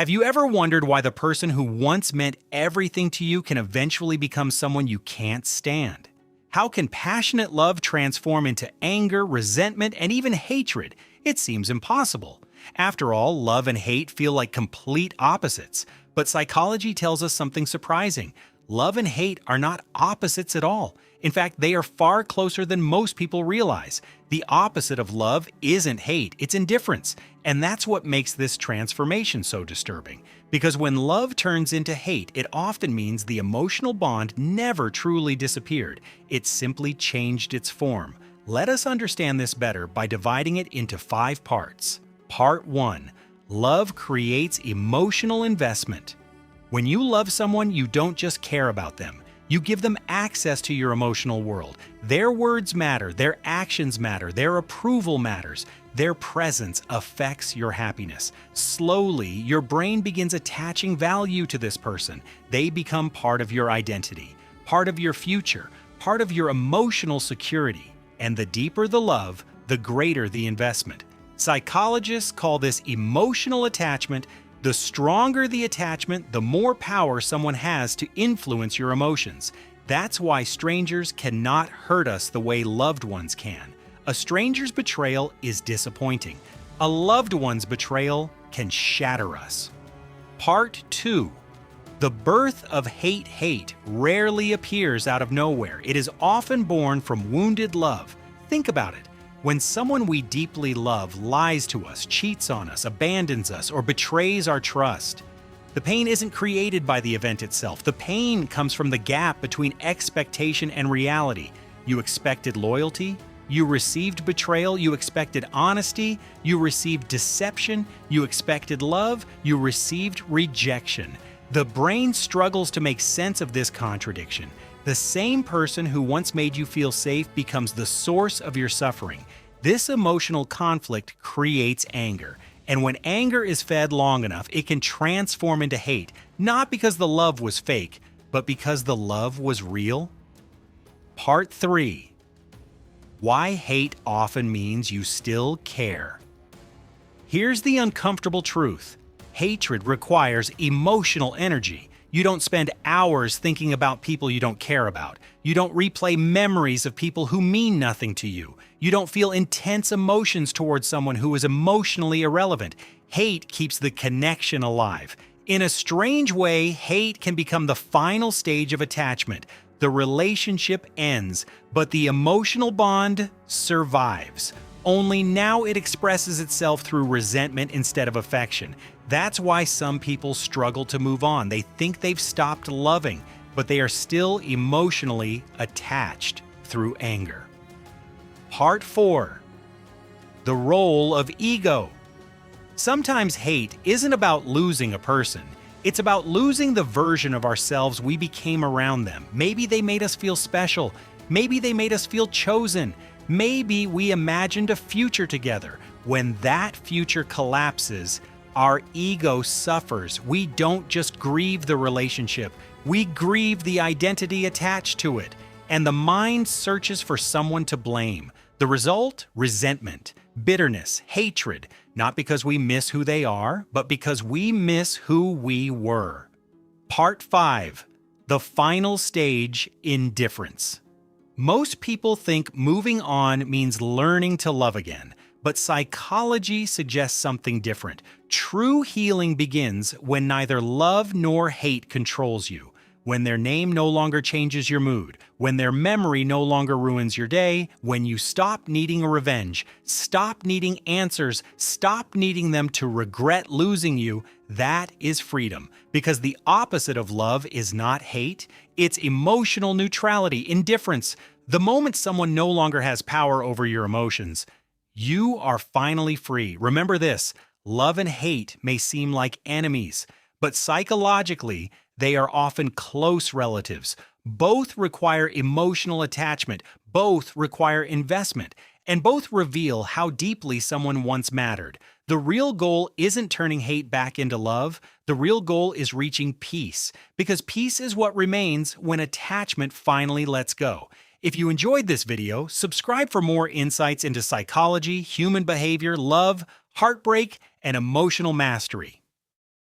Have you ever wondered why the person who once meant everything to you can eventually become someone you can't stand? How can passionate love transform into anger, resentment, and even hatred? It seems impossible. After all, love and hate feel like complete opposites. But psychology tells us something surprising. Love and hate are not opposites at all. In fact, they are far closer than most people realize. The opposite of love isn't hate, it's indifference. And that's what makes this transformation so disturbing. Because when love turns into hate, it often means the emotional bond never truly disappeared. It simply changed its form. Let us understand this better by dividing it into 5 parts. Part 1. Love creates emotional investment. When you love someone, you don't just care about them. You give them access to your emotional world. Their words matter, their actions matter, their approval matters. Their presence affects your happiness. Slowly, your brain begins attaching value to this person. They become part of your identity, part of your future, part of your emotional security. And the deeper the love, the greater the investment. Psychologists call this emotional attachment. The stronger the attachment, the more power someone has to influence your emotions. That's why strangers cannot hurt us the way loved ones can. A stranger's betrayal is disappointing. A loved one's betrayal can shatter us. Part 2. The birth of hate rarely appears out of nowhere. It is often born from wounded love. Think about it. When someone we deeply love lies to us, cheats on us, abandons us, or betrays our trust, the pain isn't created by the event itself. The pain comes from the gap between expectation and reality. You expected loyalty, you received betrayal, you expected honesty, you received deception, you expected love, you received rejection. The brain struggles to make sense of this contradiction. The same person who once made you feel safe becomes the source of your suffering. This emotional conflict creates anger. And when anger is fed long enough, it can transform into hate, not because the love was fake, but because the love was real. Part 3. Why hate often means you still care. Here's the uncomfortable truth. Hatred requires emotional energy. You don't spend hours thinking about people you don't care about. You don't replay memories of people who mean nothing to you. You don't feel intense emotions towards someone who is emotionally irrelevant. Hate keeps the connection alive. In a strange way, hate can become the final stage of attachment. The relationship ends, but the emotional bond survives. Only now it expresses itself through resentment instead of affection. That's why some people struggle to move on. They think they've stopped loving, but they are still emotionally attached through anger. Part 4. The role of ego. Sometimes hate isn't about losing a person. It's about losing the version of ourselves we became around them. Maybe they made us feel special. Maybe they made us feel chosen. Maybe we imagined a future together. When that future collapses, our ego suffers. We don't just grieve the relationship, we grieve the identity attached to it. And the mind searches for someone to blame. The result? Resentment, bitterness, hatred, not because we miss who they are, but because we miss who we were. Part 5. The final stage, indifference. Most people think moving on means learning to love again, but psychology suggests something different. True healing begins when neither love nor hate controls you, when their name no longer changes your mood, when their memory no longer ruins your day, when you stop needing a revenge, stop needing answers, stop needing them to regret losing you. That is freedom, because the opposite of love is not hate, it's emotional neutrality, indifference. The moment someone no longer has power over your emotions, you are finally free. Remember this, love and hate may seem like enemies, but psychologically, they are often close relatives. Both require emotional attachment, both require investment, and both reveal how deeply someone once mattered. The real goal isn't turning hate back into love. The real goal is reaching peace, because peace is what remains when attachment finally lets go. If you enjoyed this video, subscribe for more insights into psychology, human behavior, love, heartbreak, and emotional mastery.